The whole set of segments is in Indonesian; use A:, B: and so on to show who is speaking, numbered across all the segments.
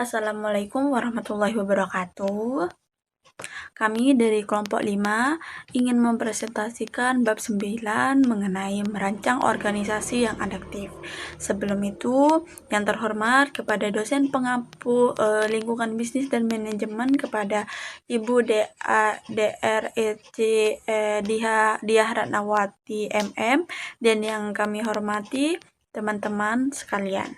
A: Assalamualaikum warahmatullahi wabarakatuh. Kami dari kelompok 5 ingin mempresentasikan bab 9 mengenai merancang organisasi yang adaptif. Sebelum itu, yang terhormat kepada dosen pengampu lingkungan bisnis dan manajemen, kepada Ibu DREC Diah Ratnawati MM, dan yang kami hormati teman-teman sekalian.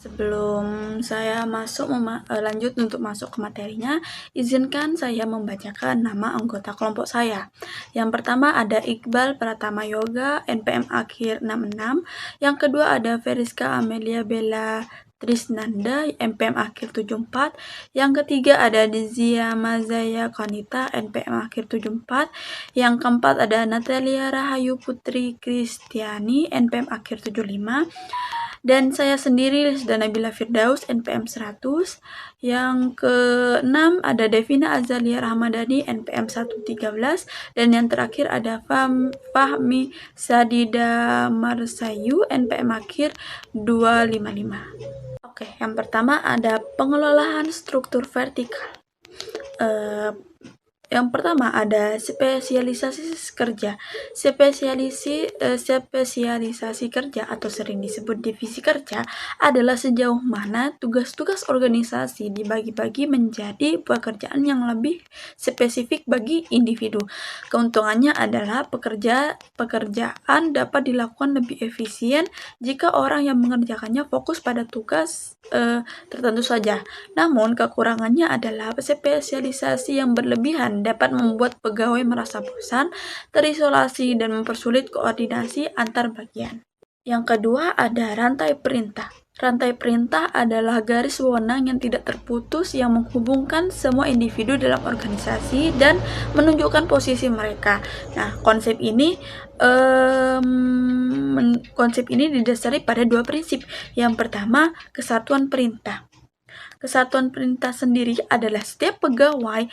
A: Sebelum saya lanjut untuk masuk ke materinya, izinkan saya membacakan nama anggota kelompok saya. Yang pertama ada Iqbal Pratama Yoga, NPM akhir 66. Yang kedua ada Veriska Amelia Bella Trisnanda, NPM akhir 74. Yang ketiga ada Dizia Mazaya Konita, NPM akhir 74. Yang keempat ada Natalia Rahayu Putri Kristiani, NPM akhir 75. Dan saya sendiri, Lisda Nabila Firdaus, NPM 100. Yang ke-6 ada Devina Azalia Rahmadani, NPM 113. Dan yang terakhir ada Fahmi Sadida Marsayu, NPM akhir 255. Oke, yang pertama ada pengelolaan struktur vertikal. Yang pertama ada spesialisasi kerja. Spesialisasi kerja atau sering disebut divisi kerja adalah sejauh mana tugas-tugas organisasi dibagi-bagi menjadi pekerjaan yang lebih spesifik bagi individu. Keuntungannya adalah pekerjaan dapat dilakukan lebih efisien jika orang yang mengerjakannya fokus pada tugas tertentu saja. Namun kekurangannya adalah spesialisasi yang berlebihan dapat membuat pegawai merasa bosan, terisolasi, dan mempersulit koordinasi antar bagian. Yang kedua ada rantai perintah. Rantai perintah adalah garis wewenang yang tidak terputus yang menghubungkan semua individu dalam organisasi dan menunjukkan posisi mereka. Nah, konsep ini didasari pada dua prinsip. Yang pertama, kesatuan perintah. Kesatuan perintah sendiri adalah setiap pegawai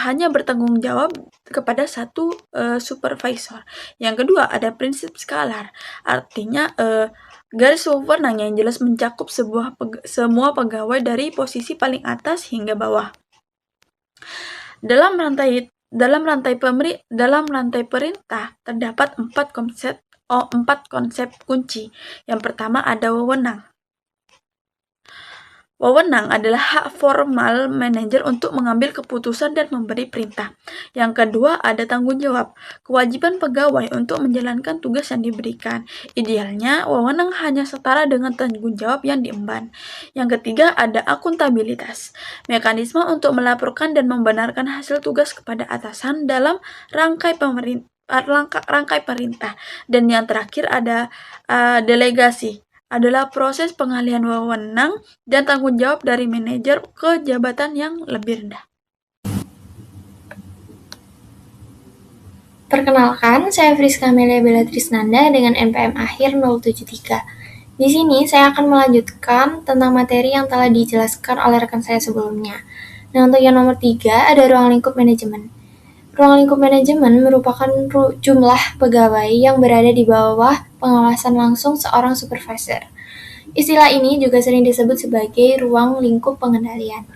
A: hanya bertanggung jawab kepada satu supervisor. Yang kedua ada prinsip skalar, artinya garis wewenang yang jelas mencakup semua pegawai dari posisi paling atas hingga bawah. Dalam rantai perintah terdapat empat konsep kunci. Yang pertama ada wewenang. Wewenang adalah hak formal manajer untuk mengambil keputusan dan memberi perintah. Yang kedua ada tanggung jawab, kewajiban pegawai untuk menjalankan tugas yang diberikan. Idealnya, wewenang hanya setara dengan tanggung jawab yang diemban. Yang ketiga ada akuntabilitas, mekanisme untuk melaporkan dan membenarkan hasil tugas kepada atasan dalam rangkai perintah. Dan yang terakhir ada delegasi, adalah proses pengalihan wewenang dan tanggung jawab dari manajer ke jabatan yang lebih rendah.
B: Perkenalkan, saya Friska Amelia Bella Trisnanda dengan NPM akhir 073. Di sini saya akan melanjutkan tentang materi yang telah dijelaskan oleh rekan saya sebelumnya. Nah, untuk yang nomor 3 ada ruang lingkup manajemen. Ruang lingkup manajemen merupakan jumlah pegawai yang berada di bawah pengawasan langsung seorang supervisor. Istilah ini juga sering disebut sebagai ruang lingkup pengendalian.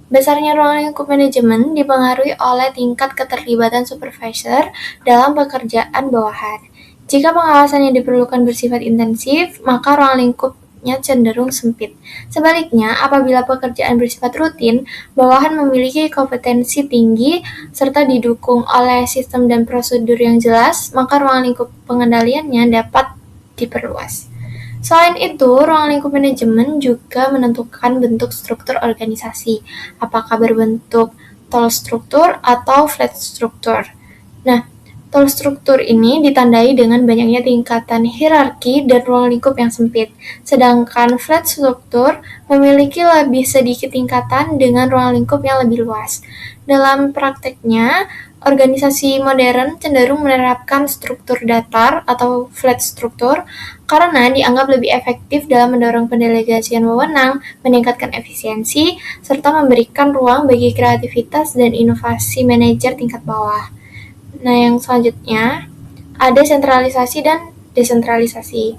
B: Besarnya ruang lingkup manajemen dipengaruhi oleh tingkat keterlibatan supervisor dalam pekerjaan bawahan. Jika pengawasan yang diperlukan bersifat intensif, maka ruang lingkupnya cenderung sempit. Sebaliknya, apabila pekerjaan bersifat rutin, bawahan memiliki kompetensi tinggi serta didukung oleh sistem dan prosedur yang jelas, maka ruang lingkup pengendaliannya dapat diperluas. Selain itu, ruang lingkup manajemen juga menentukan bentuk struktur organisasi, apakah berbentuk tall struktur atau flat struktur. Nah, tall struktur ini ditandai dengan banyaknya tingkatan hierarki dan ruang lingkup yang sempit, sedangkan flat struktur memiliki lebih sedikit tingkatan dengan ruang lingkup yang lebih luas. Dalam prakteknya, organisasi modern cenderung menerapkan struktur datar atau flat struktur karena dianggap lebih efektif dalam mendorong pendelegasian wewenang, meningkatkan efisiensi, serta memberikan ruang bagi kreativitas dan inovasi manajer tingkat bawah. Nah, yang selanjutnya ada sentralisasi dan desentralisasi.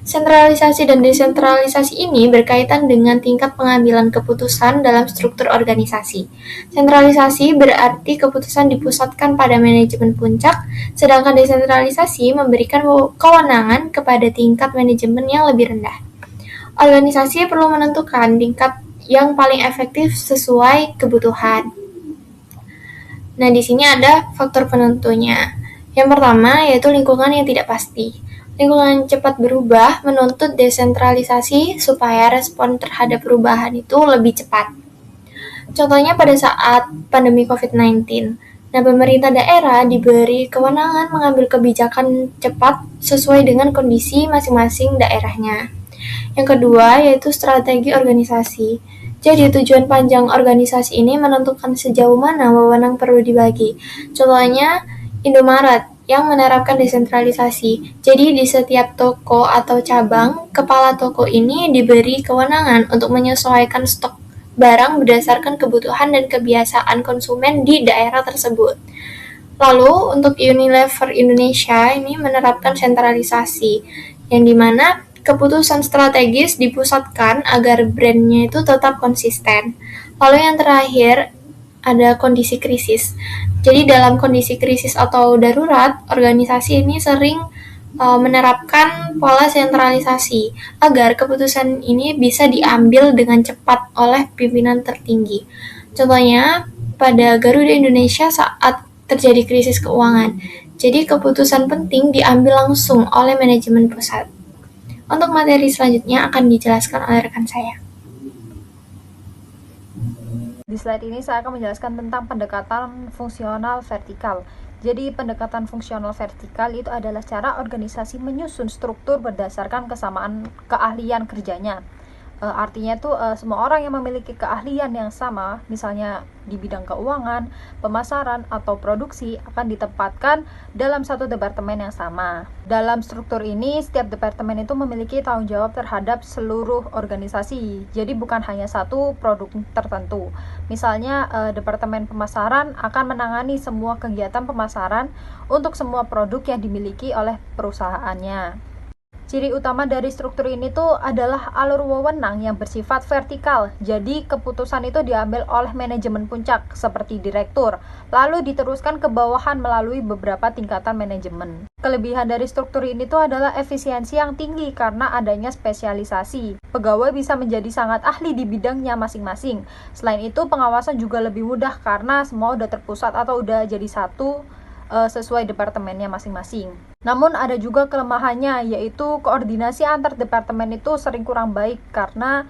B: Sentralisasi dan desentralisasi ini berkaitan dengan tingkat pengambilan keputusan dalam struktur organisasi. Sentralisasi berarti keputusan dipusatkan pada manajemen puncak, sedangkan desentralisasi memberikan kewenangan kepada tingkat manajemen yang lebih rendah. Organisasi perlu menentukan tingkat yang paling efektif sesuai kebutuhan. Nah, di sini ada faktor penentunya. Yang pertama yaitu lingkungan yang tidak pasti. Lingkungan cepat berubah menuntut desentralisasi supaya respon terhadap perubahan itu lebih cepat. Contohnya pada saat pandemi COVID-19. Nah, pemerintah daerah diberi kewenangan mengambil kebijakan cepat sesuai dengan kondisi masing-masing daerahnya. Yang kedua yaitu strategi organisasi. Jadi tujuan panjang organisasi ini menentukan sejauh mana wewenang perlu dibagi. Contohnya Indomaret yang menerapkan desentralisasi. Jadi di setiap toko atau cabang, kepala toko ini diberi kewenangan untuk menyesuaikan stok barang berdasarkan kebutuhan dan kebiasaan konsumen di daerah tersebut. Lalu untuk Unilever Indonesia ini menerapkan sentralisasi, yang dimana keputusan strategis dipusatkan agar brandnya itu tetap konsisten. Lalu yang terakhir ada kondisi krisis. Jadi dalam kondisi krisis atau darurat, organisasi ini sering menerapkan pola sentralisasi agar keputusan ini bisa diambil dengan cepat oleh pimpinan tertinggi. Contohnya pada Garuda Indonesia saat terjadi krisis keuangan. Jadi keputusan penting diambil langsung oleh manajemen pusat. Untuk materi selanjutnya akan dijelaskan oleh rekan saya.
C: Di slide ini saya akan menjelaskan tentang pendekatan fungsional vertikal. Jadi pendekatan fungsional vertikal itu adalah cara organisasi menyusun struktur berdasarkan kesamaan keahlian kerjanya. Artinya itu semua orang yang memiliki keahlian yang sama, misalnya di bidang keuangan, pemasaran, atau produksi akan ditempatkan dalam satu departemen yang sama. Dalam struktur ini, setiap departemen itu memiliki tanggung jawab terhadap seluruh organisasi. Jadi bukan hanya satu produk tertentu. Misalnya departemen pemasaran akan menangani semua kegiatan pemasaran untuk semua produk yang dimiliki oleh perusahaannya. Ciri utama dari struktur ini tuh adalah alur wewenang yang bersifat vertikal. Jadi keputusan itu diambil oleh manajemen puncak seperti direktur, lalu diteruskan ke bawahan melalui beberapa tingkatan manajemen. Kelebihan dari struktur ini tuh adalah efisiensi yang tinggi karena adanya spesialisasi. Pegawai bisa menjadi sangat ahli di bidangnya masing-masing. Selain itu pengawasan juga lebih mudah karena semua udah terpusat atau udah jadi satu sesuai departemennya masing-masing. Namun ada juga kelemahannya, yaitu koordinasi antar departemen itu sering kurang baik karena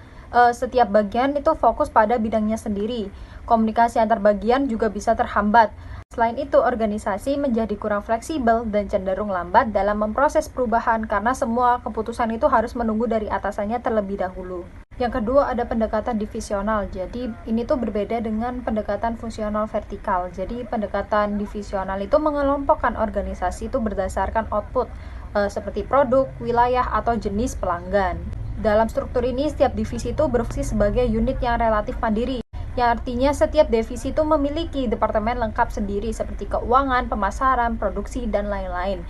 C: setiap bagian itu fokus pada bidangnya sendiri. Komunikasi antar bagian juga bisa terhambat. Selain itu, organisasi menjadi kurang fleksibel dan cenderung lambat dalam memproses perubahan karena semua keputusan itu harus menunggu dari atasannya terlebih dahulu. Yang kedua ada pendekatan divisional. Jadi ini tuh berbeda dengan pendekatan fungsional vertikal. Jadi pendekatan divisional itu mengelompokkan organisasi itu berdasarkan output seperti produk, wilayah, atau jenis pelanggan. Dalam struktur ini setiap divisi itu berfungsi sebagai unit yang relatif mandiri. Yang artinya setiap divisi itu memiliki departemen lengkap sendiri seperti keuangan, pemasaran, produksi, dan lain-lain.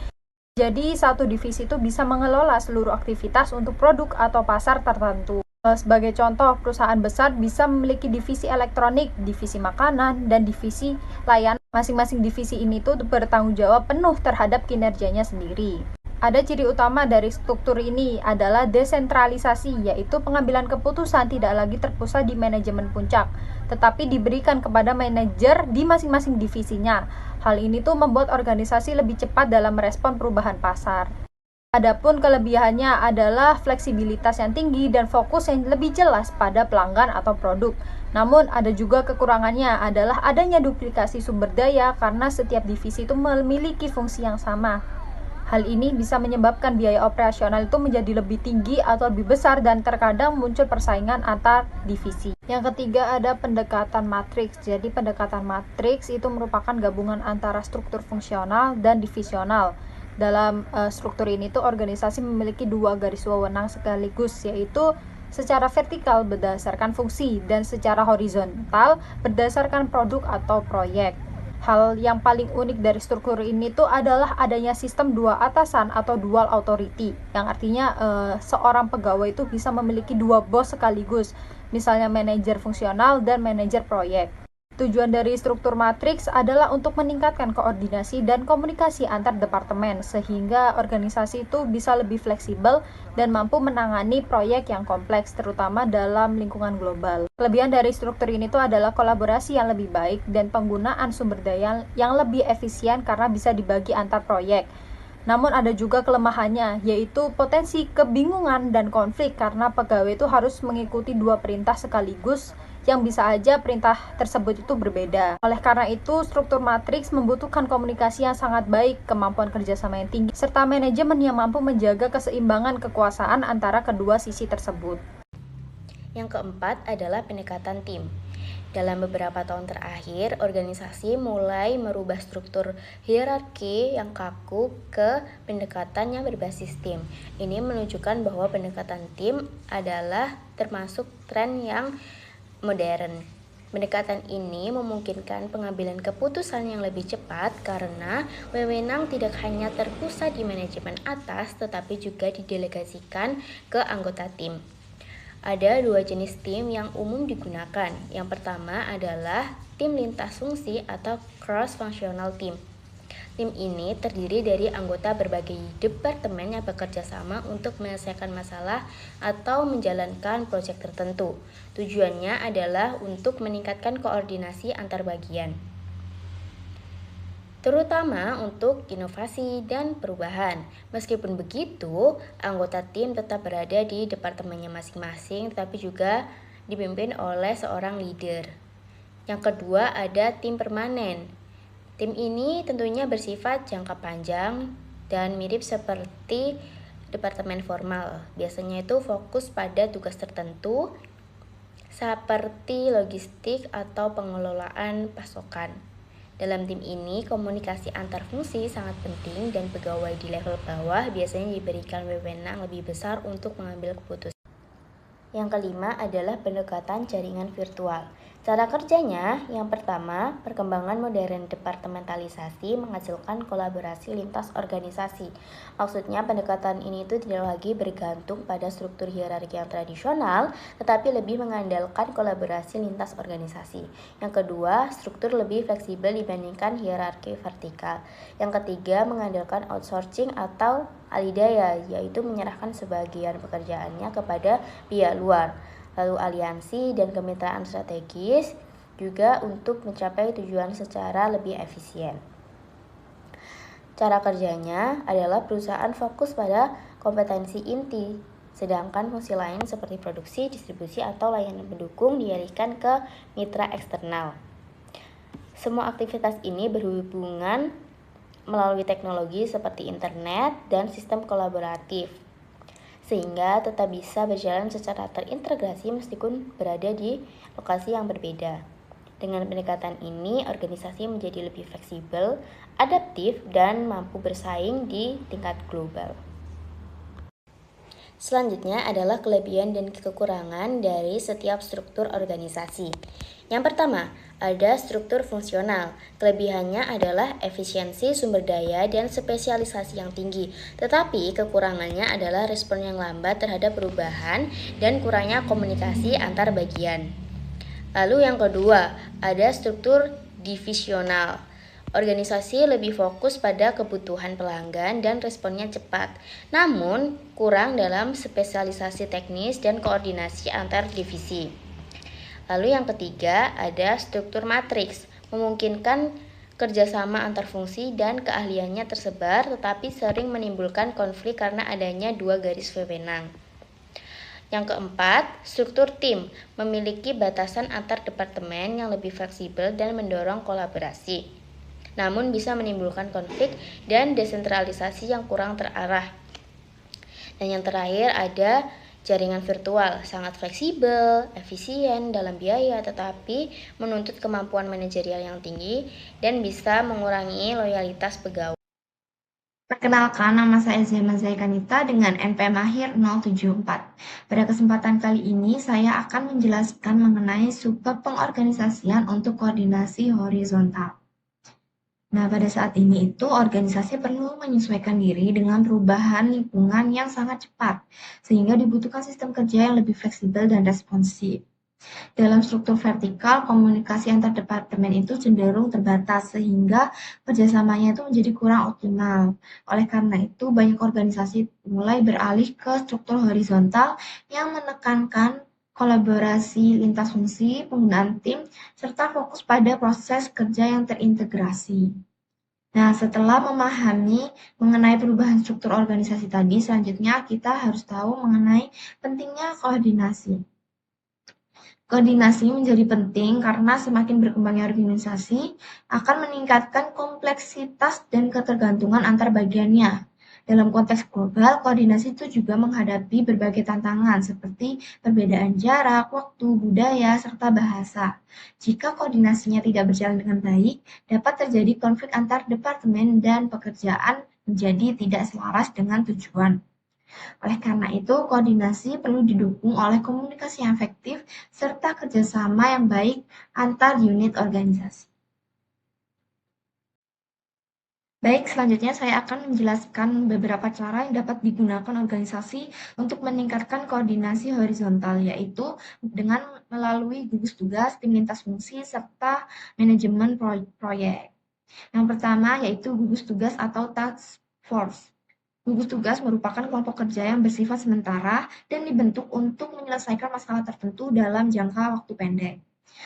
C: Jadi satu divisi itu bisa mengelola seluruh aktivitas untuk produk atau pasar tertentu. Sebagai contoh, perusahaan besar bisa memiliki divisi elektronik, divisi makanan, dan divisi layanan. Masing-masing divisi ini tuh bertanggung jawab penuh terhadap kinerjanya sendiri. Ada ciri utama dari struktur ini adalah desentralisasi, yaitu pengambilan keputusan tidak lagi terpusat di manajemen puncak, tetapi diberikan kepada manajer di masing-masing divisinya. Hal ini tuh membuat organisasi lebih cepat dalam merespon perubahan pasar. Adapun kelebihannya adalah fleksibilitas yang tinggi dan fokus yang lebih jelas pada pelanggan atau produk. Namun ada juga kekurangannya adalah adanya duplikasi sumber daya karena setiap divisi itu memiliki fungsi yang sama. Hal ini bisa menyebabkan biaya operasional itu menjadi lebih tinggi atau lebih besar dan terkadang muncul persaingan antar divisi. Yang ketiga ada pendekatan matriks. Jadi pendekatan matriks itu merupakan gabungan antara struktur fungsional dan divisional. Dalam struktur ini tuh organisasi memiliki dua garis wewenang sekaligus, yaitu secara vertikal berdasarkan fungsi dan secara horizontal berdasarkan produk atau proyek. Hal yang paling unik dari struktur ini tuh adalah adanya sistem dua atasan atau dual authority, yang artinya seorang pegawai itu bisa memiliki dua bos sekaligus, misalnya manajer fungsional dan manajer proyek. Tujuan dari struktur matriks adalah untuk meningkatkan koordinasi dan komunikasi antar departemen sehingga organisasi itu bisa lebih fleksibel dan mampu menangani proyek yang kompleks terutama dalam lingkungan global. Kelebihan dari struktur ini tuh adalah kolaborasi yang lebih baik dan penggunaan sumber daya yang lebih efisien karena bisa dibagi antar proyek. Namun ada juga kelemahannya, yaitu potensi kebingungan dan konflik karena pegawai itu harus mengikuti dua perintah sekaligus yang bisa aja perintah tersebut itu berbeda. Oleh karena itu, struktur matriks membutuhkan komunikasi yang sangat baik, kemampuan kerjasama yang tinggi, serta manajemen yang mampu menjaga keseimbangan kekuasaan antara kedua sisi tersebut.
D: Yang keempat adalah pendekatan tim. Dalam beberapa tahun terakhir, organisasi mulai merubah struktur hierarki yang kaku ke pendekatan yang berbasis tim. Ini menunjukkan bahwa pendekatan tim adalah termasuk tren yang modern. Pendekatan ini memungkinkan pengambilan keputusan yang lebih cepat karena wewenang tidak hanya terpusat di manajemen atas tetapi juga didelegasikan ke anggota tim. Ada dua jenis tim yang umum digunakan. Yang pertama adalah tim lintas fungsi atau cross-functional team. Tim ini terdiri dari anggota berbagai departemen yang bekerja sama untuk menyelesaikan masalah atau menjalankan proyek tertentu. Tujuannya adalah untuk meningkatkan koordinasi antar bagian, terutama untuk inovasi dan perubahan. Meskipun begitu, anggota tim tetap berada di departemennya masing-masing, tetapi juga dipimpin oleh seorang leader. Yang kedua ada tim permanen. Tim ini tentunya bersifat jangka panjang dan mirip seperti departemen formal. Biasanya itu fokus pada tugas tertentu seperti logistik atau pengelolaan pasokan. Dalam tim ini, komunikasi antar fungsi sangat penting dan pegawai di level bawah biasanya diberikan wewenang lebih besar untuk mengambil keputusan. Yang kelima adalah pendekatan jaringan virtual. Cara kerjanya, yang pertama, perkembangan modern departementalisasi menghasilkan kolaborasi lintas organisasi. Maksudnya pendekatan ini itu tidak lagi bergantung pada struktur hierarki yang tradisional, tetapi lebih mengandalkan kolaborasi lintas organisasi. Yang kedua, struktur lebih fleksibel dibandingkan hierarki vertikal. Yang ketiga, mengandalkan outsourcing atau alidaya, yaitu menyerahkan sebagian pekerjaannya kepada pihak luar. Lalu aliansi dan kemitraan strategis juga untuk mencapai tujuan secara lebih efisien. Cara kerjanya adalah perusahaan fokus pada kompetensi inti, sedangkan fungsi lain seperti produksi, distribusi, atau layanan pendukung dialihkan ke mitra eksternal. Semua aktivitas ini berhubungan melalui teknologi seperti internet dan sistem kolaboratif, sehingga tetap bisa berjalan secara terintegrasi meskipun berada di lokasi yang berbeda. Dengan pendekatan ini, organisasi menjadi lebih fleksibel, adaptif, dan mampu bersaing di tingkat global. Selanjutnya adalah kelebihan dan kekurangan dari setiap struktur organisasi. Yang pertama, ada struktur fungsional. Kelebihannya adalah efisiensi sumber daya dan spesialisasi yang tinggi. Tetapi kekurangannya adalah respon yang lambat terhadap perubahan dan kurangnya komunikasi antar bagian. Lalu yang kedua, ada struktur divisional. Organisasi lebih fokus pada kebutuhan pelanggan dan responnya cepat, namun kurang dalam spesialisasi teknis dan koordinasi antar divisi. Lalu yang ketiga, ada struktur matriks, memungkinkan kerjasama antar fungsi dan keahliannya tersebar, tetapi sering menimbulkan konflik karena adanya dua garis wewenang. Yang keempat, struktur tim, memiliki batasan antar departemen yang lebih fleksibel dan mendorong kolaborasi, namun bisa menimbulkan konflik dan desentralisasi yang kurang terarah. Dan yang terakhir ada jaringan virtual, sangat fleksibel, efisien dalam biaya, tetapi menuntut kemampuan manajerial yang tinggi dan bisa mengurangi loyalitas pegawai.
E: Perkenalkan, nama saya Zema Zaikanita dengan NPM akhir 074. Pada kesempatan kali ini, saya akan menjelaskan mengenai subbab pengorganisasian untuk koordinasi horizontal. Nah, pada saat ini itu organisasi perlu menyesuaikan diri dengan perubahan lingkungan yang sangat cepat, sehingga dibutuhkan sistem kerja yang lebih fleksibel dan responsif. Dalam struktur vertikal, komunikasi antar departemen itu cenderung terbatas, sehingga kerjasamanya itu menjadi kurang optimal. Oleh karena itu, banyak organisasi mulai beralih ke struktur horizontal yang menekankan kolaborasi lintas fungsi, penggunaan tim, serta fokus pada proses kerja yang terintegrasi. Nah, setelah memahami mengenai perubahan struktur organisasi tadi, selanjutnya kita harus tahu mengenai pentingnya koordinasi. Koordinasi menjadi penting karena semakin berkembangnya organisasi akan meningkatkan kompleksitas dan ketergantungan antar bagiannya. Dalam konteks global, koordinasi itu juga menghadapi berbagai tantangan seperti perbedaan jarak, waktu, budaya, serta bahasa. Jika koordinasinya tidak berjalan dengan baik, dapat terjadi konflik antar departemen dan pekerjaan menjadi tidak selaras dengan tujuan. Oleh karena itu, koordinasi perlu didukung oleh komunikasi yang efektif serta kerjasama yang baik antar unit organisasi. Baik, selanjutnya saya akan menjelaskan beberapa cara yang dapat digunakan organisasi untuk meningkatkan koordinasi horizontal, yaitu dengan melalui gugus tugas, tim lintas fungsi, serta manajemen proyek. Yang pertama yaitu gugus tugas atau task force. Gugus tugas merupakan kelompok kerja yang bersifat sementara dan dibentuk untuk menyelesaikan masalah tertentu dalam jangka waktu pendek.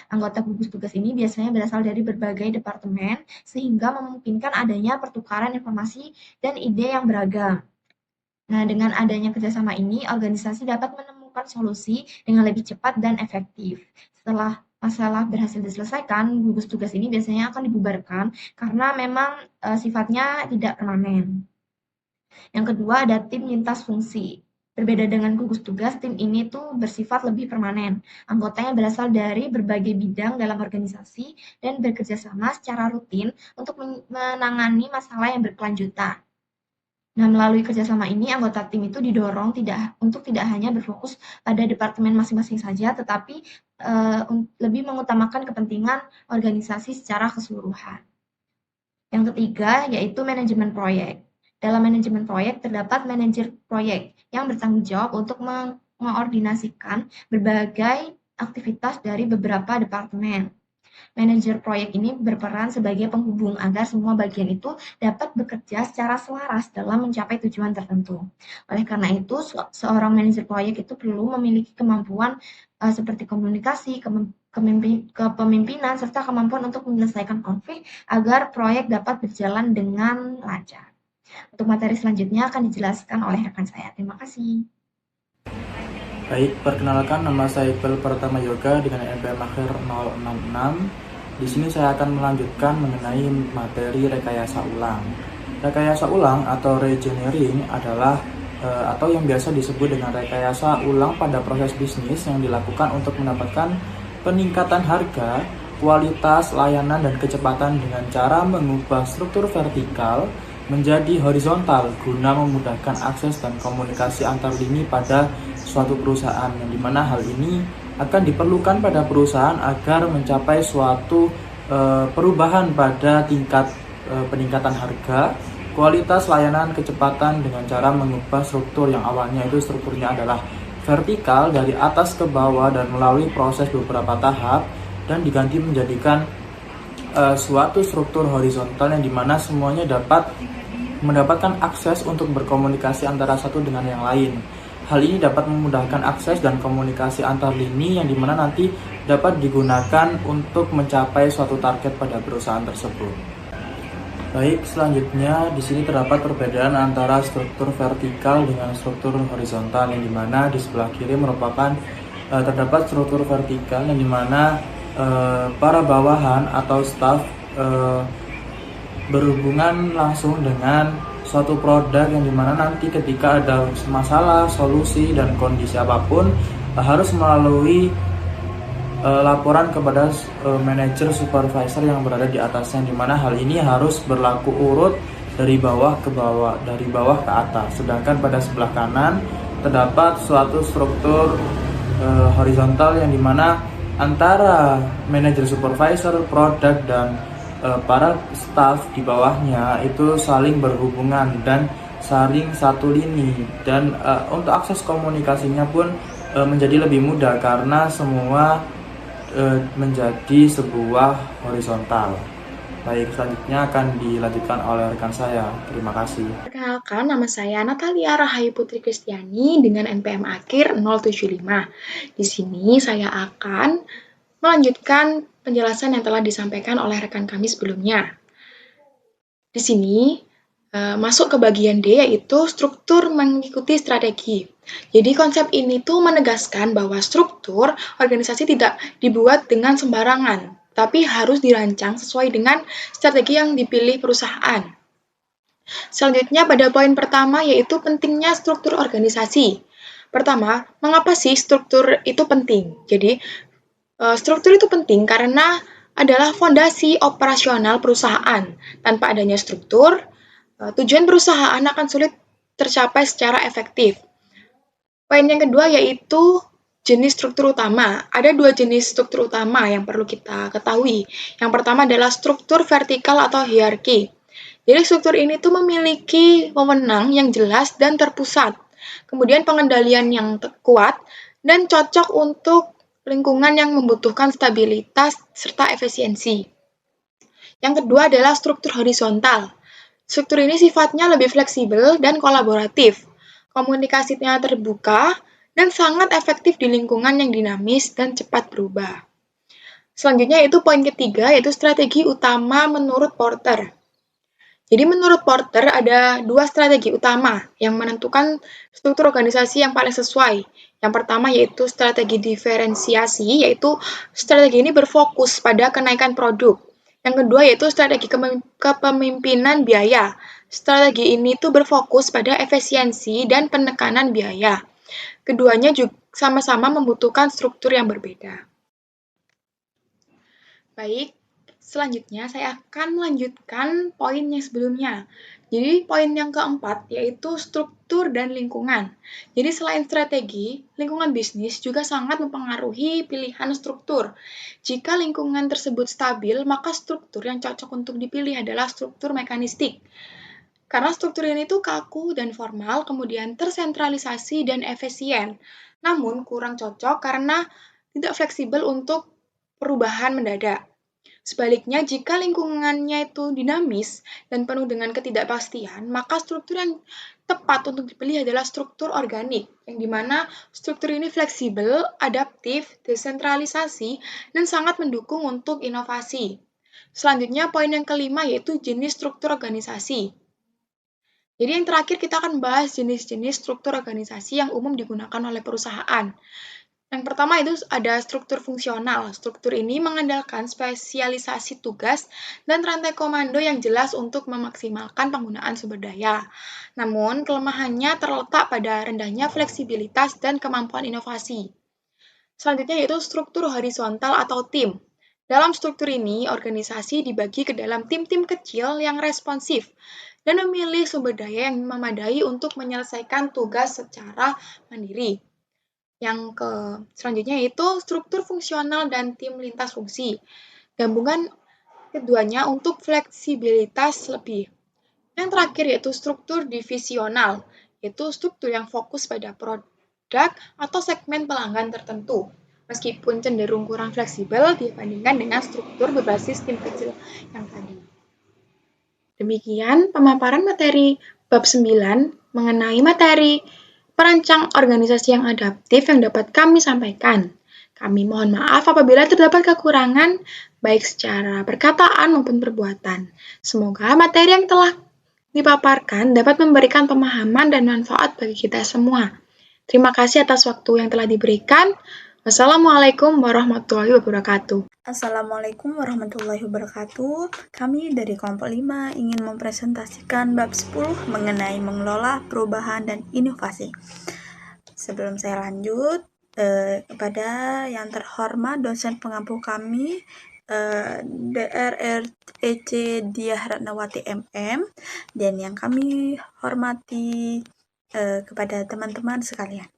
E: Anggota gugus tugas ini biasanya berasal dari berbagai departemen, sehingga memungkinkan adanya pertukaran informasi dan ide yang beragam. Nah, dengan adanya kerjasama ini, organisasi dapat menemukan solusi dengan lebih cepat dan efektif. Setelah masalah berhasil diselesaikan, gugus tugas ini biasanya akan dibubarkan karena memang sifatnya tidak permanen. Yang kedua ada tim lintas fungsi. Berbeda dengan gugus tugas, tim ini tuh bersifat lebih permanen. Anggotanya berasal dari berbagai bidang dalam organisasi dan bekerja sama secara rutin untuk menangani masalah yang berkelanjutan. Nah, melalui kerjasama ini, anggota tim itu didorong untuk tidak hanya berfokus pada departemen masing-masing saja, tetapi lebih mengutamakan kepentingan organisasi secara keseluruhan. Yang ketiga, yaitu manajemen proyek. Dalam manajemen proyek, terdapat manajer proyek yang bertanggung jawab untuk mengkoordinasikan berbagai aktivitas dari beberapa departemen. Manajer proyek ini berperan sebagai penghubung agar semua bagian itu dapat bekerja secara selaras dalam mencapai tujuan tertentu. Oleh karena itu, seorang manajer proyek itu perlu memiliki kemampuan seperti komunikasi, kepemimpinan, serta kemampuan untuk menyelesaikan konflik agar proyek dapat berjalan dengan lancar. Untuk materi selanjutnya akan dijelaskan oleh rekan saya. Terima kasih.
F: Baik, perkenalkan nama saya Iqbal Pratama Yoga dengan NPM akhir 066. Di sini saya akan melanjutkan mengenai materi rekayasa ulang. Rekayasa ulang atau reengineering adalah atau yang biasa disebut dengan rekayasa ulang pada proses bisnis yang dilakukan untuk mendapatkan peningkatan harga, kualitas, layanan, dan kecepatan dengan cara mengubah struktur vertikal menjadi horizontal guna memudahkan akses dan komunikasi antar lini pada suatu perusahaan, yang dimana hal ini akan diperlukan pada perusahaan agar mencapai suatu perubahan pada tingkat peningkatan harga, kualitas, layanan, kecepatan dengan cara mengubah struktur yang awalnya itu strukturnya adalah vertikal dari atas ke bawah dan melalui proses beberapa tahap dan diganti menjadikan suatu struktur horizontal yang dimana semuanya dapat mendapatkan akses untuk berkomunikasi antara satu dengan yang lain. Hal ini dapat memudahkan akses dan komunikasi antar lini yang dimana nanti dapat digunakan untuk mencapai suatu target pada perusahaan tersebut. Baik, selanjutnya di sini terdapat perbedaan antara struktur vertikal dengan struktur horizontal, yang dimana di sebelah kiri merupakan terdapat struktur vertikal yang dimana para bawahan atau staf berhubungan langsung dengan suatu produk yang dimana nanti ketika ada masalah, solusi, dan kondisi apapun harus melalui laporan kepada manajer supervisor yang berada di atasnya, di mana hal ini harus berlaku urut dari bawah ke bawah, dari bawah ke atas. Sedangkan pada sebelah kanan terdapat suatu struktur horizontal yang dimana antara manajer supervisor, produk, dan para staf di bawahnya itu saling berhubungan dan saling satu lini, dan untuk akses komunikasinya pun menjadi lebih mudah karena semua menjadi sebuah horizontal. Baik, selanjutnya akan dilanjutkan oleh rekan saya. Terima kasih.
G: Perkenalkan, nama saya Natalia Rahayu Putri Kristiani dengan NPM akhir 075. Di sini saya akan melanjutkan penjelasan yang telah disampaikan oleh rekan kami sebelumnya. Di sini masuk ke bagian D, yaitu struktur mengikuti strategi. Jadi konsep ini tuh menegaskan bahwa struktur organisasi tidak dibuat dengan sembarangan, tapi harus dirancang sesuai dengan strategi yang dipilih perusahaan. Selanjutnya pada poin pertama, yaitu pentingnya struktur organisasi. Pertama, mengapa sih struktur itu penting? Jadi, struktur itu penting karena adalah fondasi operasional perusahaan. Tanpa adanya struktur, tujuan perusahaan akan sulit tercapai secara efektif. Poin yang kedua yaitu jenis struktur utama. Ada dua jenis struktur utama yang perlu kita ketahui. Yang pertama adalah struktur vertikal atau hierarki. Jadi struktur ini tuh memiliki wewenang yang jelas dan terpusat. Kemudian pengendalian yang kuat dan cocok untuk lingkungan yang membutuhkan stabilitas serta efisiensi. Yang kedua adalah struktur horizontal. Struktur ini sifatnya lebih fleksibel dan kolaboratif. Komunikasinya terbuka dan sangat efektif di lingkungan yang dinamis dan cepat berubah. Selanjutnya yaitu poin ketiga, yaitu strategi utama menurut Porter. Jadi menurut Porter ada dua strategi utama yang menentukan struktur organisasi yang paling sesuai. Yang pertama yaitu strategi diferensiasi, yaitu strategi ini berfokus pada kenaikan produk. Yang kedua yaitu strategi kepemimpinan biaya. Strategi ini tuh berfokus pada efisiensi dan penekanan biaya. Keduanya juga sama-sama membutuhkan struktur yang berbeda. Baik, selanjutnya saya akan melanjutkan poin yang sebelumnya. Jadi poin yang keempat yaitu struktur dan lingkungan. Jadi selain strategi, lingkungan bisnis juga sangat mempengaruhi pilihan struktur. Jika lingkungan tersebut stabil, maka struktur yang cocok untuk dipilih adalah struktur mekanistik. Karena struktur ini tuh kaku dan formal, kemudian tersentralisasi dan efisien. Namun kurang cocok karena tidak fleksibel untuk perubahan mendadak. Sebaliknya, jika lingkungannya itu dinamis dan penuh dengan ketidakpastian, maka struktur yang tepat untuk dipilih adalah struktur organik, yang dimana struktur ini fleksibel, adaptif, desentralisasi, dan sangat mendukung untuk inovasi. Selanjutnya, poin yang kelima yaitu jenis struktur organisasi. Jadi yang terakhir kita akan bahas jenis-jenis struktur organisasi yang umum digunakan oleh perusahaan. Yang pertama itu ada struktur fungsional. Struktur ini mengandalkan spesialisasi tugas dan rantai komando yang jelas untuk memaksimalkan penggunaan sumber daya. Namun, kelemahannya terletak pada rendahnya fleksibilitas dan kemampuan inovasi. Selanjutnya yaitu struktur horizontal atau tim. Dalam struktur ini, organisasi dibagi ke dalam tim-tim kecil yang responsif dan memilih sumber daya yang memadai untuk menyelesaikan tugas secara mandiri. Yang selanjutnya yaitu struktur fungsional dan tim lintas fungsi. Gabungan keduanya untuk fleksibilitas lebih. Yang terakhir yaitu struktur divisional, yaitu struktur yang fokus pada produk atau segmen pelanggan tertentu. Meskipun cenderung kurang fleksibel dibandingkan dengan struktur berbasis tim kecil yang tadi. Demikian pemaparan materi bab 9 mengenai materi perancang organisasi yang adaptif yang dapat kami sampaikan. Kami mohon maaf apabila terdapat kekurangan, baik secara perkataan maupun perbuatan. Semoga materi yang telah dipaparkan dapat memberikan pemahaman dan manfaat bagi kita semua. Terima kasih atas waktu yang telah diberikan. Wassalamualaikum warahmatullahi wabarakatuh.
A: Assalamualaikum warahmatullahi wabarakatuh. Kami dari kelompok 5 ingin mempresentasikan bab 10 mengenai mengelola perubahan dan inovasi. Sebelum saya lanjut, kepada yang terhormat dosen pengampu kami, Dr. EC Diah Ratnawati MM, dan yang kami hormati kepada teman-teman sekalian.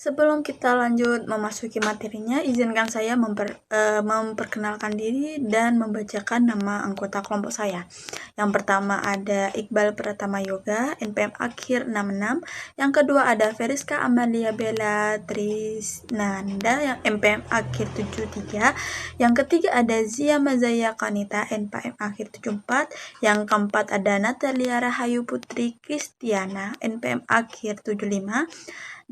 A: Sebelum kita lanjut memasuki materinya, izinkan saya memperkenalkan diri dan membacakan nama anggota kelompok saya. Yang pertama ada Iqbal Pratama Yoga, NPM akhir 66. Yang kedua ada Feriska Amalia Bella Trisnanda, yang NPM akhir 73. Yang ketiga ada Zia Mazaya Kanita, NPM akhir 74. Yang keempat ada Natalia Rahayu Putri Kristiana, NPM akhir 75.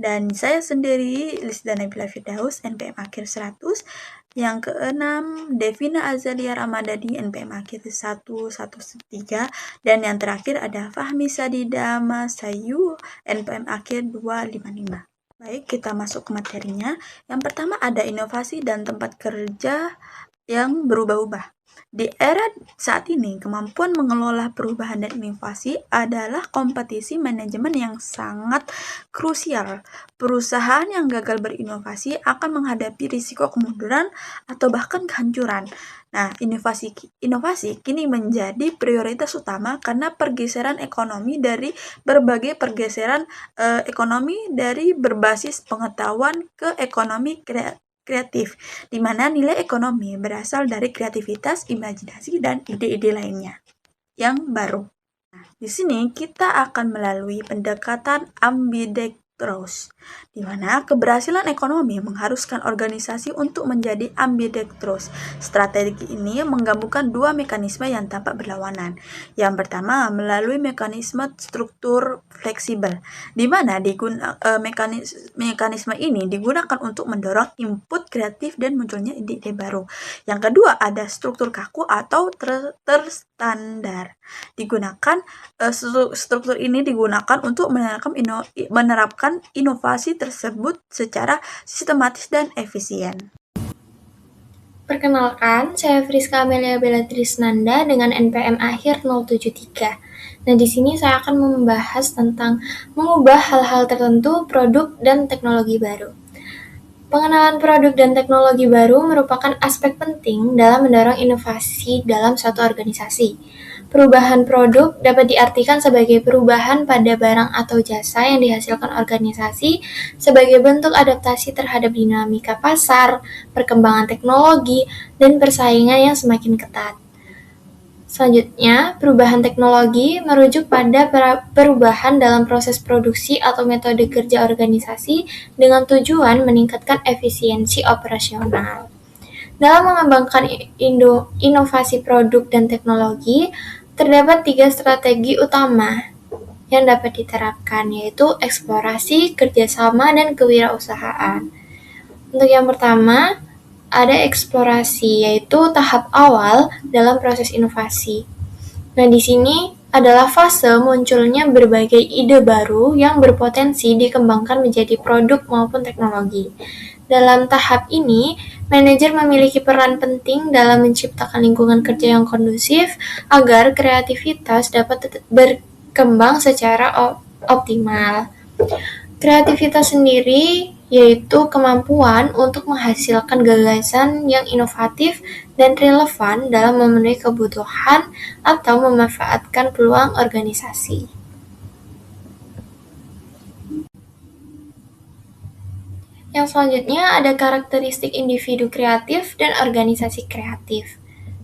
A: Dan saya sendiri, Lisda Nabila Firdaus, NPM akhir 100. Yang keenam, Devina Azalia Ramadhani, NPM akhir 113. Dan yang terakhir ada Fahmi Sadida Masayu, NPM akhir 255. Baik, kita masuk ke materinya. Yang pertama ada inovasi dan tempat kerja yang berubah-ubah. Di era saat ini, kemampuan mengelola perubahan dan inovasi adalah kompetisi manajemen yang sangat krusial. Perusahaan yang gagal berinovasi akan menghadapi risiko kemunduran atau bahkan kehancuran. Nah, inovasi kini menjadi prioritas utama karena pergeseran ekonomi dari ekonomi dari berbasis pengetahuan ke ekonomi kreatif, di mana nilai ekonomi berasal dari kreativitas, imajinasi, dan ide-ide lainnya yang baru. Nah, di sini kita akan melalui pendekatan ambidextrous, di mana keberhasilan ekonomi mengharuskan organisasi untuk menjadi ambidextrous. Strategi ini menggabungkan dua mekanisme yang tampak berlawanan. Yang pertama, melalui mekanisme struktur fleksibel, di mana mekanisme ini digunakan untuk mendorong input kreatif dan munculnya ide-ide baru. Yang kedua, ada struktur kaku atau terstandar. Struktur ini digunakan untuk menerapkan inovasi tersebut secara sistematis dan efisien.
B: Perkenalkan, saya Friska Amelia Bella Trisnanda dengan NPM akhir 073. Nah, di sini saya akan membahas tentang mengubah hal-hal tertentu, produk, dan teknologi baru. Pengenalan produk dan teknologi baru merupakan aspek penting dalam mendorong inovasi dalam suatu organisasi. Perubahan produk dapat diartikan sebagai perubahan pada barang atau jasa yang dihasilkan organisasi sebagai bentuk adaptasi terhadap dinamika pasar, perkembangan teknologi, dan persaingan yang semakin ketat. Selanjutnya, perubahan teknologi merujuk pada perubahan dalam proses produksi atau metode kerja organisasi dengan tujuan meningkatkan efisiensi operasional. Dalam mengembangkan inovasi produk dan teknologi, terdapat 3 strategi utama yang dapat diterapkan, yaitu eksplorasi, kerjasama, dan kewirausahaan. Untuk yang pertama, ada eksplorasi, yaitu tahap awal dalam proses inovasi. Nah, di sini adalah fase munculnya berbagai ide baru yang berpotensi dikembangkan menjadi produk maupun teknologi. Dalam tahap ini, manajer memiliki peran penting dalam menciptakan lingkungan kerja yang kondusif agar kreativitas dapat berkembang secara optimal. Kreativitas sendiri yaitu kemampuan untuk menghasilkan gagasan yang inovatif dan relevan dalam memenuhi kebutuhan atau memanfaatkan peluang organisasi. Yang selanjutnya ada karakteristik individu kreatif dan organisasi kreatif.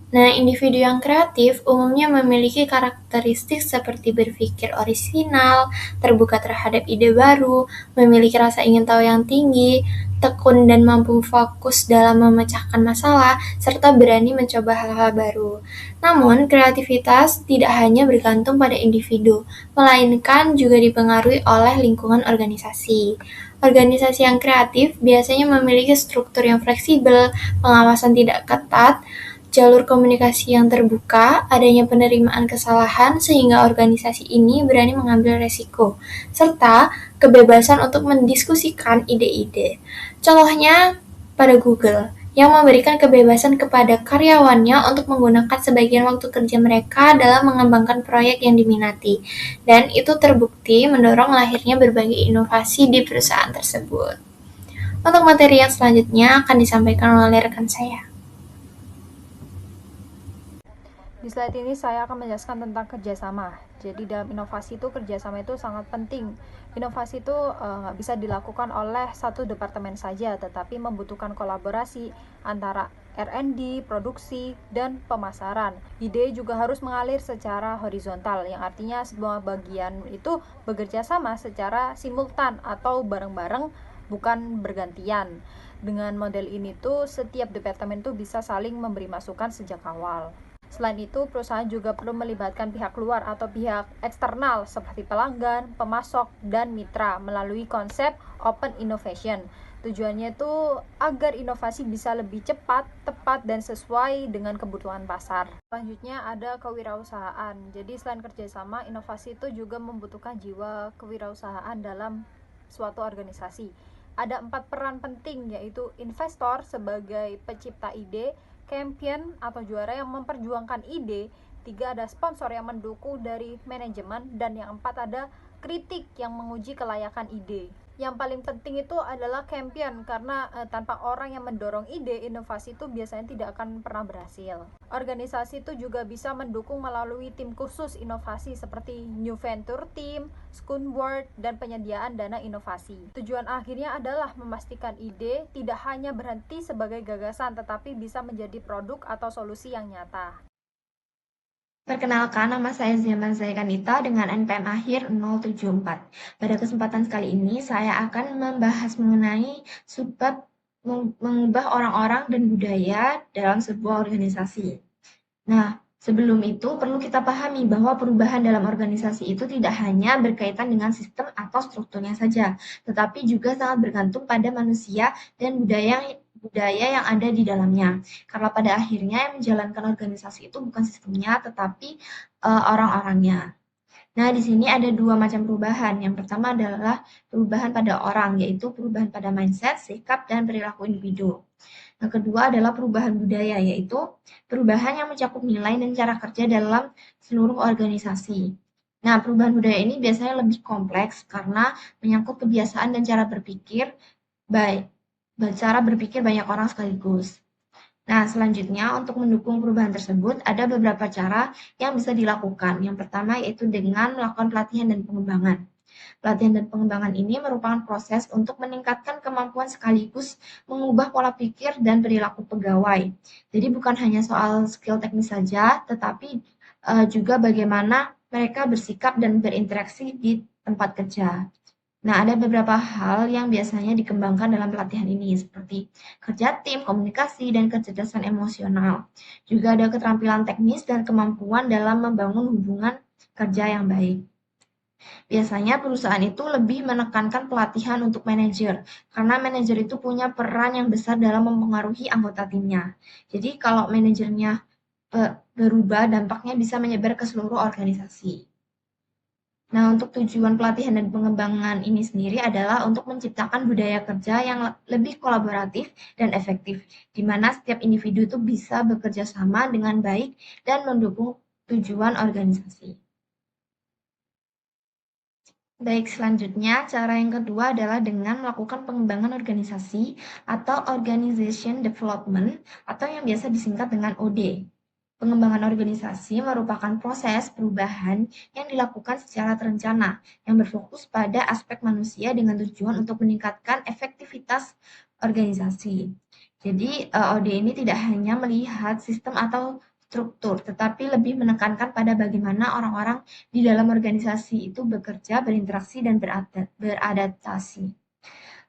B: Nah, individu yang kreatif umumnya memiliki karakteristik seperti berpikir orisinal, terbuka terhadap ide baru, memiliki rasa ingin tahu yang tinggi, tekun dan mampu fokus dalam memecahkan masalah, serta berani mencoba hal-hal baru. Namun, kreativitas tidak hanya bergantung pada individu, melainkan juga dipengaruhi oleh lingkungan organisasi. Organisasi yang kreatif biasanya memiliki struktur yang fleksibel, pengawasan tidak ketat, jalur komunikasi yang terbuka, adanya penerimaan kesalahan sehingga organisasi ini berani mengambil resiko, serta kebebasan untuk mendiskusikan ide-ide. Contohnya pada Google, yang memberikan kebebasan kepada karyawannya untuk menggunakan sebagian waktu kerja mereka dalam mengembangkan proyek yang diminati. Dan itu terbukti mendorong lahirnya berbagai inovasi di perusahaan tersebut. Untuk materi yang selanjutnya akan disampaikan oleh rekan saya.
C: Di slide ini saya akan menjelaskan tentang kerjasama. Jadi dalam inovasi itu kerjasama itu sangat penting. Inovasi itu nggak bisa dilakukan oleh satu departemen saja, tetapi membutuhkan kolaborasi antara R&D, produksi, dan pemasaran. Ide juga harus mengalir secara horizontal, yang artinya semua bagian itu bekerja sama secara simultan atau bareng-bareng, bukan bergantian. Dengan model ini tuh setiap departemen tuh bisa saling memberi masukan sejak awal. Selain itu, perusahaan juga perlu melibatkan pihak luar atau pihak eksternal seperti pelanggan, pemasok, dan mitra melalui konsep open innovation. Tujuannya itu agar inovasi bisa lebih cepat, tepat, dan sesuai dengan kebutuhan pasar. Selanjutnya ada kewirausahaan. Jadi selain kerjasama, inovasi itu juga membutuhkan jiwa kewirausahaan dalam suatu organisasi. Ada 4 peran penting, yaitu investor sebagai pencipta ide, champion atau juara yang memperjuangkan ide, 3 ada sponsor yang mendukung dari manajemen, dan yang 4 ada kritik yang menguji kelayakan ide. Yang paling penting itu adalah champion, karena tanpa orang yang mendorong ide, inovasi itu biasanya tidak akan pernah berhasil. Organisasi itu juga bisa mendukung melalui tim khusus inovasi seperti New Venture Team, Schoonboard, dan penyediaan dana inovasi. Tujuan akhirnya adalah memastikan ide tidak hanya berhenti sebagai gagasan, tetapi bisa menjadi produk atau solusi yang nyata.
E: Perkenalkan, nama saya Zaman Zaikanita dengan NPM akhir 074. Pada kesempatan kali ini, saya akan membahas mengenai subbab mengubah orang-orang dan budaya dalam sebuah organisasi. Nah, sebelum itu perlu kita pahami bahwa perubahan dalam organisasi itu tidak hanya berkaitan dengan sistem atau strukturnya saja, tetapi juga sangat bergantung pada manusia dan budaya yang ada di dalamnya. Karena pada akhirnya yang menjalankan organisasi itu bukan sistemnya, tetapi orang-orangnya. Nah, di sini ada 2 macam perubahan. Yang pertama adalah perubahan pada orang, yaitu perubahan pada mindset, sikap, dan perilaku individu. Yang kedua adalah perubahan budaya, yaitu perubahan yang mencakup nilai dan cara kerja dalam seluruh organisasi. Nah, perubahan budaya ini biasanya lebih kompleks karena menyangkut kebiasaan dan cara berpikir banyak orang sekaligus. Nah, selanjutnya untuk mendukung perubahan tersebut ada beberapa cara yang bisa dilakukan. Yang pertama yaitu dengan melakukan pelatihan dan pengembangan. Pelatihan dan pengembangan ini merupakan proses untuk meningkatkan kemampuan sekaligus mengubah pola pikir dan perilaku pegawai. Jadi bukan hanya soal skill teknis saja, tetapi juga bagaimana mereka bersikap dan berinteraksi di tempat kerja. Nah, ada beberapa hal yang biasanya dikembangkan dalam pelatihan ini, seperti kerja tim, komunikasi, dan kecerdasan emosional. Juga ada keterampilan teknis dan kemampuan dalam membangun hubungan kerja yang baik. Biasanya perusahaan itu lebih menekankan pelatihan untuk manajer, karena manajer itu punya peran yang besar dalam mempengaruhi anggota timnya. Jadi kalau manajernya berubah, dampaknya bisa menyebar ke seluruh organisasi. Nah, untuk tujuan pelatihan dan pengembangan ini sendiri adalah untuk menciptakan budaya kerja yang lebih kolaboratif dan efektif, di mana setiap individu itu bisa bekerja sama dengan baik dan mendukung tujuan organisasi. Baik, selanjutnya cara yang kedua adalah dengan melakukan pengembangan organisasi atau organization development atau yang biasa disingkat dengan OD. Pengembangan organisasi merupakan proses perubahan yang dilakukan secara terencana yang berfokus pada aspek manusia dengan tujuan untuk meningkatkan efektivitas organisasi. Jadi OD ini tidak hanya melihat sistem atau struktur, tetapi lebih menekankan pada bagaimana orang-orang di dalam organisasi itu bekerja, berinteraksi, dan beradaptasi.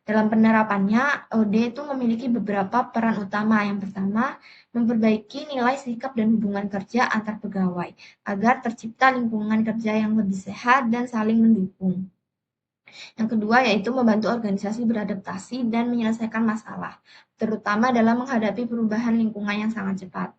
E: Dalam penerapannya, OD itu memiliki beberapa peran utama. Yang pertama, memperbaiki nilai sikap dan hubungan kerja antar pegawai, agar tercipta lingkungan kerja yang lebih sehat dan saling mendukung. Yang kedua, yaitu membantu organisasi beradaptasi dan menyelesaikan masalah, terutama dalam menghadapi perubahan lingkungan yang sangat cepat.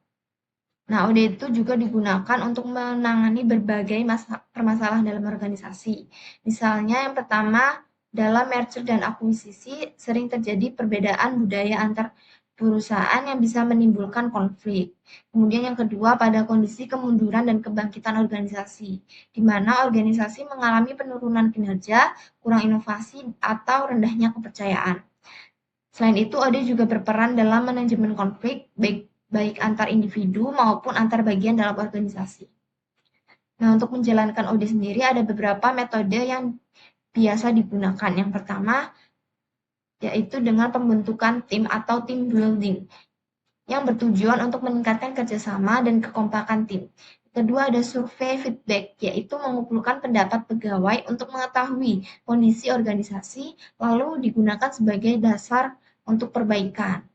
E: Nah, OD itu juga digunakan untuk menangani berbagai permasalahan dalam organisasi. Misalnya, yang pertama, dalam merger dan akuisisi sering terjadi perbedaan budaya antar perusahaan yang bisa menimbulkan konflik. Kemudian yang kedua, pada kondisi kemunduran dan kebangkitan organisasi, di mana organisasi mengalami penurunan kinerja, kurang inovasi, atau rendahnya kepercayaan. Selain itu, OD juga berperan dalam manajemen konflik, baik baik antar individu maupun antar bagian dalam organisasi. Nah, untuk menjalankan audit sendiri ada beberapa metode yang biasa digunakan. Yang pertama, yaitu dengan pembentukan tim atau team building, yang bertujuan untuk meningkatkan kerjasama dan kekompakan tim. Kedua, ada survei feedback, yaitu mengumpulkan pendapat pegawai untuk mengetahui kondisi organisasi, lalu digunakan sebagai dasar untuk perbaikan.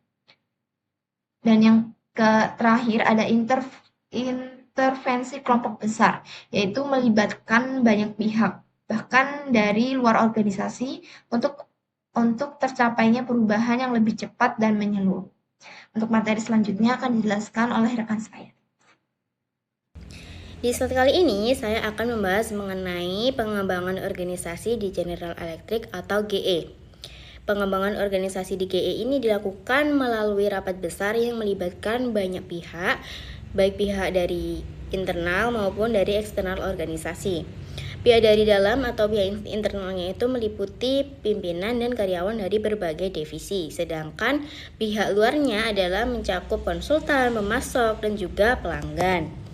E: Dan yang terakhir ada intervensi kelompok besar, yaitu melibatkan banyak pihak, bahkan dari luar organisasi, untuk tercapainya perubahan yang lebih cepat dan menyeluruh. Untuk materi selanjutnya akan dijelaskan oleh rekan saya.
D: Di slide kali ini, saya akan membahas mengenai pengembangan organisasi di General Electric atau GE. Pengembangan organisasi di GE ini dilakukan melalui rapat besar yang melibatkan banyak pihak, baik pihak dari internal maupun dari eksternal organisasi. Pihak dari dalam atau pihak internalnya itu meliputi pimpinan dan karyawan dari berbagai divisi, sedangkan pihak luarnya adalah mencakup konsultan, pemasok, dan juga pelanggan.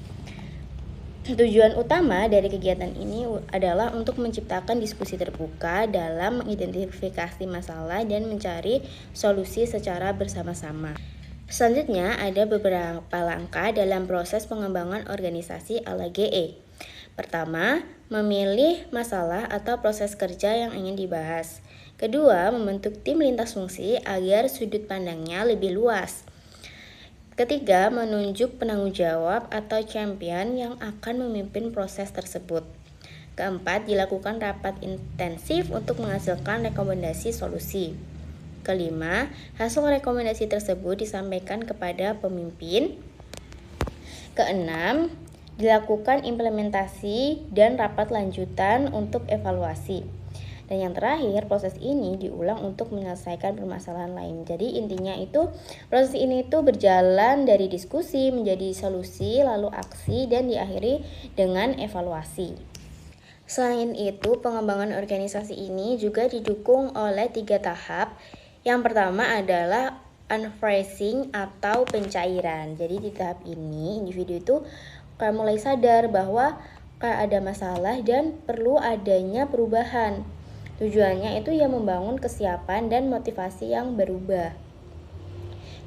D: Tujuan utama dari kegiatan ini adalah untuk menciptakan diskusi terbuka dalam mengidentifikasi masalah dan mencari solusi secara bersama-sama. Selanjutnya, ada beberapa langkah dalam proses pengembangan organisasi ala GE. Pertama, memilih masalah atau proses kerja yang ingin dibahas. Kedua, membentuk tim lintas fungsi agar sudut pandangnya lebih luas. Ketiga, menunjuk penanggung jawab atau champion yang akan memimpin proses tersebut. Keempat, dilakukan rapat intensif untuk menghasilkan rekomendasi solusi. Kelima, hasil rekomendasi tersebut disampaikan kepada pemimpin. Keenam, dilakukan implementasi dan rapat lanjutan untuk evaluasi. Dan yang terakhir, proses ini diulang untuk menyelesaikan permasalahan lain. Jadi intinya itu proses ini itu berjalan dari diskusi menjadi solusi, lalu aksi, dan diakhiri dengan evaluasi. Selain itu, pengembangan organisasi ini juga didukung oleh 3 tahap. Yang pertama adalah unfreezing atau pencairan. Jadi di tahap ini individu itu mulai sadar bahwa ada masalah dan perlu adanya perubahan. Tujuannya itu ya membangun kesiapan dan motivasi yang berubah.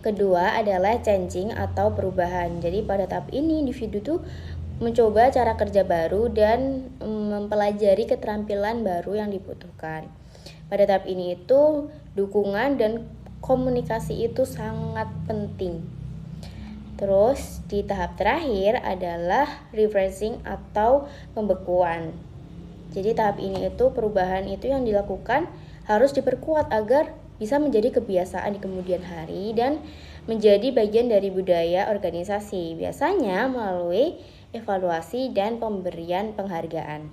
D: Kedua adalah changing atau perubahan. Jadi pada tahap ini individu tuh mencoba cara kerja baru dan mempelajari keterampilan baru yang dibutuhkan. Pada tahap ini itu dukungan dan komunikasi itu sangat penting. Terus di tahap terakhir adalah refreshing atau pembekuan. Jadi tahap ini itu perubahan itu yang dilakukan harus diperkuat agar bisa menjadi kebiasaan di kemudian hari dan menjadi bagian dari budaya organisasi. Biasanya melalui evaluasi dan pemberian penghargaan.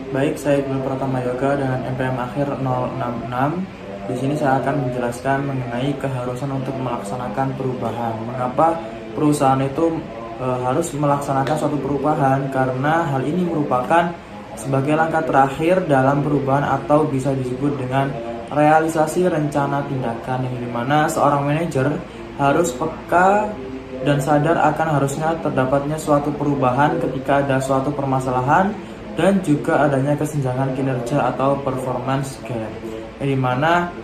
F: Baik, saya Iqbal Pratama Yoga dengan MPM akhir 066. Di sini saya akan menjelaskan mengenai keharusan untuk melaksanakan perubahan. Mengapa perusahaan itu harus melaksanakan suatu perubahan? Karena hal ini merupakan sebagai langkah terakhir dalam perubahan atau bisa disebut dengan realisasi rencana tindakan, yang dimana seorang manajer harus peka dan sadar akan harusnya terdapatnya suatu perubahan ketika ada suatu permasalahan dan juga adanya kesenjangan kinerja atau performance gap, yang dimana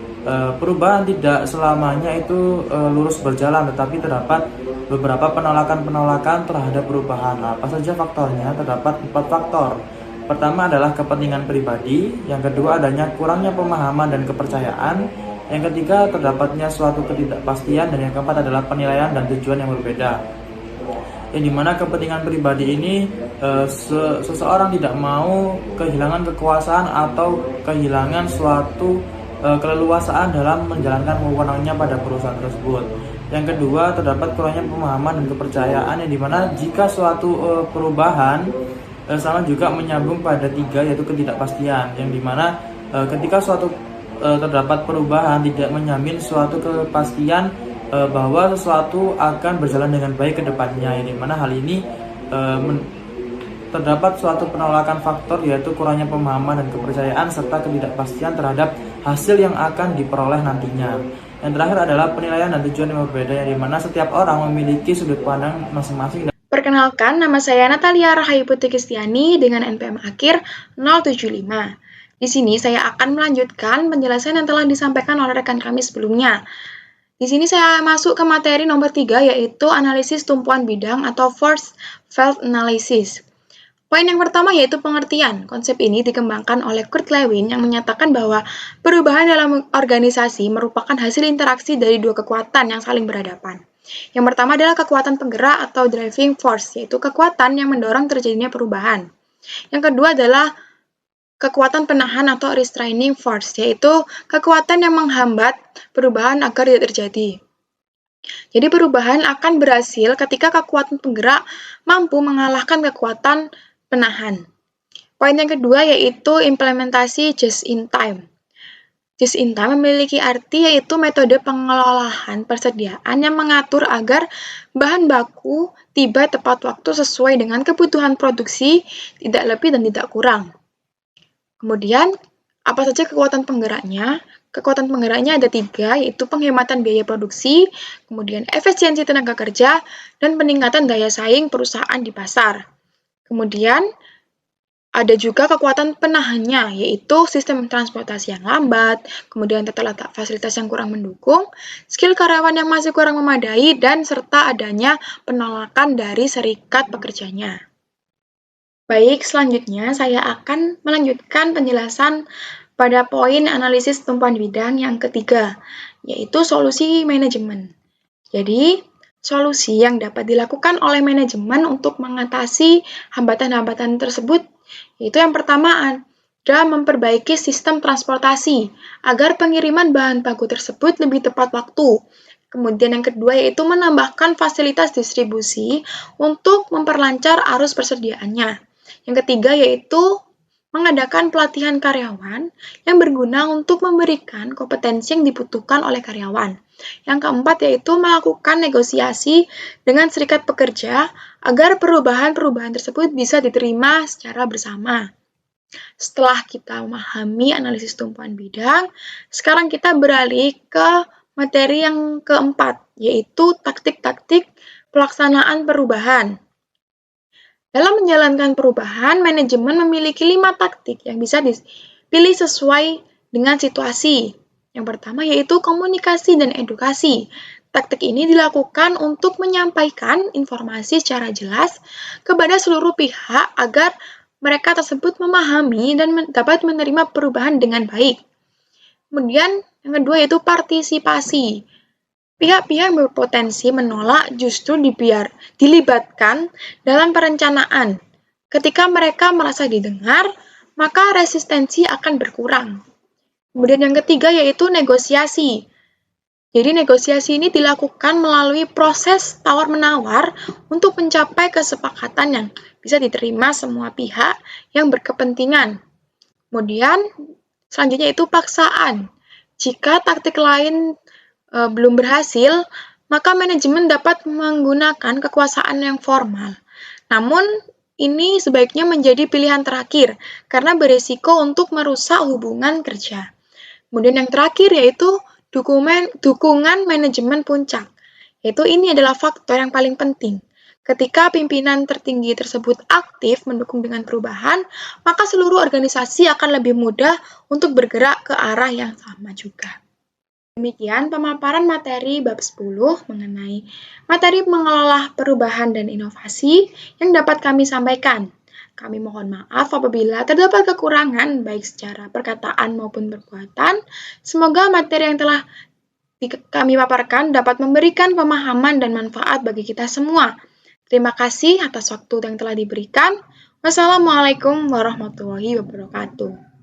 F: perubahan tidak selamanya itu lurus berjalan, tetapi terdapat beberapa penolakan terhadap perubahan. Nah, apa saja faktornya? Terdapat 4 faktor. Pertama adalah kepentingan pribadi, yang kedua adanya kurangnya pemahaman dan kepercayaan, yang ketiga terdapatnya suatu ketidakpastian, dan yang keempat adalah penilaian dan tujuan yang berbeda. Yang dimana kepentingan pribadi ini seseorang tidak mau kehilangan kekuasaan atau kehilangan suatu keleluasaan dalam menjalankan wewenangnya pada perusahaan tersebut. Yang kedua, terdapat kurangnya pemahaman dan kepercayaan, yang dimana jika suatu perubahan sama juga menyambung pada 3, yaitu ketidakpastian, yang dimana ketika suatu terdapat perubahan tidak menjamin suatu kepastian bahwa sesuatu akan berjalan dengan baik ke depannya, yang dimana hal ini terdapat suatu penolakan faktor, yaitu kurangnya pemahaman dan kepercayaan serta ketidakpastian terhadap hasil yang akan diperoleh nantinya. Yang terakhir adalah penilaian dan tujuan yang berbeda, yang dimana setiap orang memiliki sudut pandang masing-masing.
G: Perkenalkan, nama saya Natalia Rahayu Putri Kristiani dengan NPM akhir 075. Di sini saya akan melanjutkan penjelasan yang telah disampaikan oleh rekan kami sebelumnya. Di sini saya masuk ke materi nomor 3, yaitu analisis tumpuan bidang atau force field analysis. Poin yang pertama yaitu pengertian. Konsep ini dikembangkan oleh Kurt Lewin yang menyatakan bahwa perubahan dalam organisasi merupakan hasil interaksi dari dua kekuatan yang saling berhadapan. Yang pertama adalah kekuatan penggerak atau driving force, yaitu kekuatan yang mendorong terjadinya perubahan. Yang kedua adalah kekuatan penahan atau restraining force, yaitu kekuatan yang menghambat perubahan agar tidak terjadi. Jadi perubahan akan berhasil ketika kekuatan penggerak mampu mengalahkan kekuatan penahan. Poin yang kedua yaitu implementasi just in time. Just in time memiliki arti yaitu metode pengelolaan persediaan yang mengatur agar bahan baku tiba tepat waktu sesuai dengan kebutuhan produksi, tidak lebih dan tidak kurang. Kemudian, apa saja kekuatan penggeraknya? Kekuatan penggeraknya ada 3, yaitu penghematan biaya produksi, kemudian efisiensi tenaga kerja, dan peningkatan daya saing perusahaan di pasar. Kemudian, ada juga kekuatan penahannya, yaitu sistem transportasi yang lambat, kemudian tata letak fasilitas yang kurang mendukung, skill karyawan yang masih kurang memadai, dan serta adanya penolakan dari serikat pekerjanya. Baik, selanjutnya saya akan melanjutkan penjelasan pada poin analisis tumpuan bidang yang ketiga, yaitu solusi manajemen. Jadi, solusi yang dapat dilakukan oleh manajemen untuk mengatasi hambatan-hambatan tersebut, yaitu yang pertama adalah memperbaiki sistem transportasi agar pengiriman bahan baku tersebut lebih tepat waktu. Kemudian yang kedua yaitu menambahkan fasilitas distribusi untuk memperlancar arus persediaannya. Yang ketiga yaitu mengadakan pelatihan karyawan yang berguna untuk memberikan kompetensi yang dibutuhkan oleh karyawan. Yang keempat yaitu melakukan negosiasi dengan serikat pekerja agar perubahan-perubahan tersebut bisa diterima secara bersama. Setelah kita memahami analisis tumpuan bidang, sekarang kita beralih ke materi yang keempat, yaitu taktik-taktik pelaksanaan perubahan. Dalam menjalankan perubahan, manajemen memiliki 5 taktik yang bisa dipilih sesuai dengan situasi. Yang pertama yaitu komunikasi dan edukasi. Taktik ini dilakukan untuk menyampaikan informasi secara jelas kepada seluruh pihak agar mereka tersebut memahami dan dapat menerima perubahan dengan baik. Kemudian yang kedua yaitu partisipasi. Pihak-pihak yang berpotensi menolak justru dilibatkan dalam perencanaan. Ketika mereka merasa didengar, maka resistensi akan berkurang. Kemudian yang ketiga yaitu negosiasi. Jadi negosiasi ini dilakukan melalui proses tawar-menawar untuk mencapai kesepakatan yang bisa diterima semua pihak yang berkepentingan. Kemudian selanjutnya itu paksaan. Jika taktik lain belum berhasil, maka manajemen dapat menggunakan kekuasaan yang formal. Namun, ini sebaiknya menjadi pilihan terakhir, karena berisiko untuk merusak hubungan kerja. Kemudian yang terakhir yaitu dukungan manajemen puncak. Yaitu ini adalah faktor yang paling penting. Ketika pimpinan tertinggi tersebut aktif mendukung dengan perubahan, maka seluruh organisasi akan lebih mudah untuk bergerak ke arah yang sama juga. Demikian pemaparan materi bab 10 mengenai materi mengelola perubahan dan inovasi yang dapat kami sampaikan. Kami mohon maaf apabila terdapat kekurangan baik secara perkataan maupun perbuatan. Semoga materi yang telah kami paparkan dapat memberikan pemahaman dan manfaat bagi kita semua. Terima kasih atas waktu yang telah diberikan. Wassalamualaikum warahmatullahi wabarakatuh.